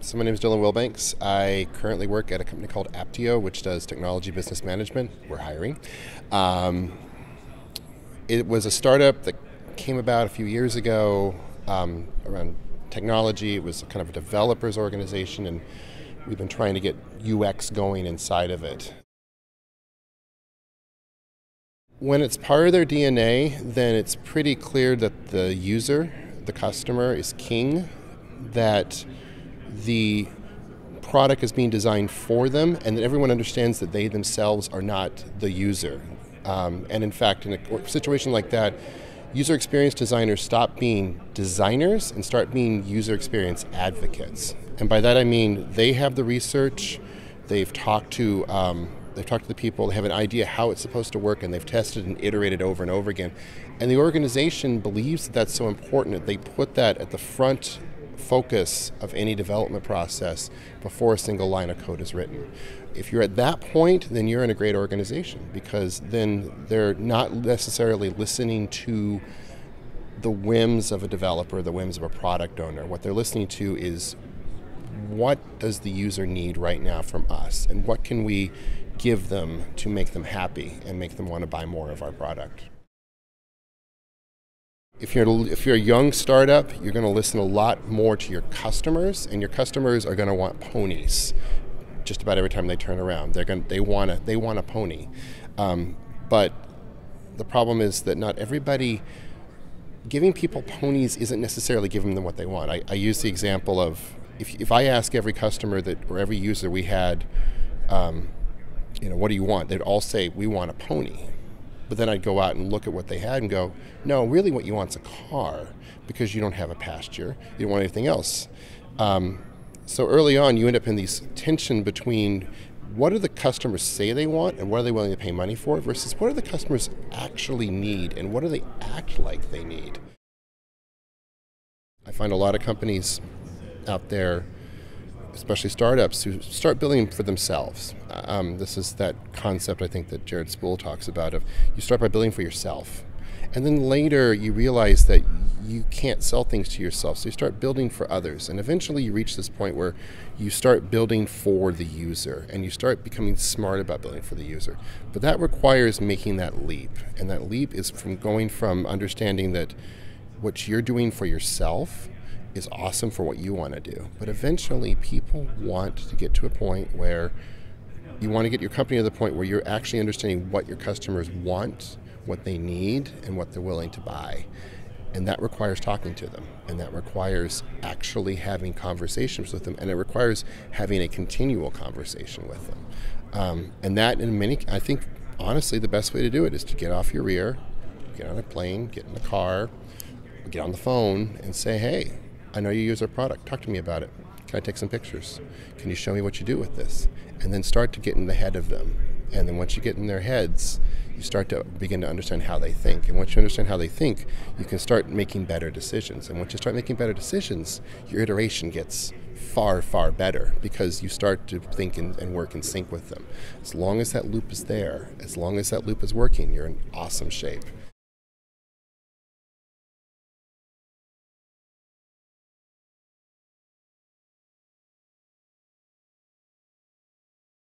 So my name is Dylan Wilbanks. I currently work at a company called Aptio, which does technology business management. We're hiring. It was a startup that came about a few years ago around technology. It was kind of a developers organization, and we've been trying to get UX going inside of it. When it's part of their DNA, then it's pretty clear that the user, the customer, is king, that the product is being designed for them, and that everyone understands that they themselves are not the user. And in fact, in a situation like that, user experience designers stop being designers and start being user experience advocates. And by that I mean they have the research, they've talked to the people, they have an idea how it's supposed to work, and they've tested and iterated over and over again. And the organization believes that that's so important that they put that at the front focus of any development process before a single line of code is written. If you're at that point, then you're in a great organization, because then they're not necessarily listening to the whims of a developer, the whims of a product owner. What they're listening to is, what does the user need right now from us, and what can we give them to make them happy and make them want to buy more of our product. If you're a young startup, you're going to listen a lot more to your customers, and your customers are going to want ponies. Just about every time they turn around, they want a pony. But the problem is that not everybody. Giving people ponies isn't necessarily giving them what they want. I use the example of if I ask every customer or every user we had, what do you want? They'd all say, we want a pony. But then I'd go out and look at what they had and go, no, really what you want is a car, because you don't have a pasture, you don't want anything else. So early on, you end up in these tension between what do the customers say they want and what are they willing to pay money for, versus what do the customers actually need and what do they act like they need. I find a lot of companies out there, especially startups, who start building for themselves. This is that concept I think that Jared Spool talks about of you start by building for yourself. And then later you realize that you can't sell things to yourself, so you start building for others. And eventually you reach this point where you start building for the user, and you start becoming smart about building for the user. But that requires making that leap. And that leap is from going from understanding that what you're doing for yourself is awesome for what you want to do. But eventually people want to get to a point where you want to get your company to the point where you're actually understanding what your customers want, what they need, and what they're willing to buy. And that requires talking to them, and that requires actually having conversations with them, and it requires having a continual conversation with them. And that, I think, honestly, the best way to do it is to get off your rear, get on a plane, get in the car, get on the phone, and say, hey, I know you use our product. Talk to me about it. Can I take some pictures? Can you show me what you do with this? And then start to get in the head of them. And then once you get in their heads, you start to begin to understand how they think. And once you understand how they think, you can start making better decisions. And once you start making better decisions, your iteration gets far, far better, because you start to think and work in sync with them. As long as that loop is there, as long as that loop is working, you're in awesome shape.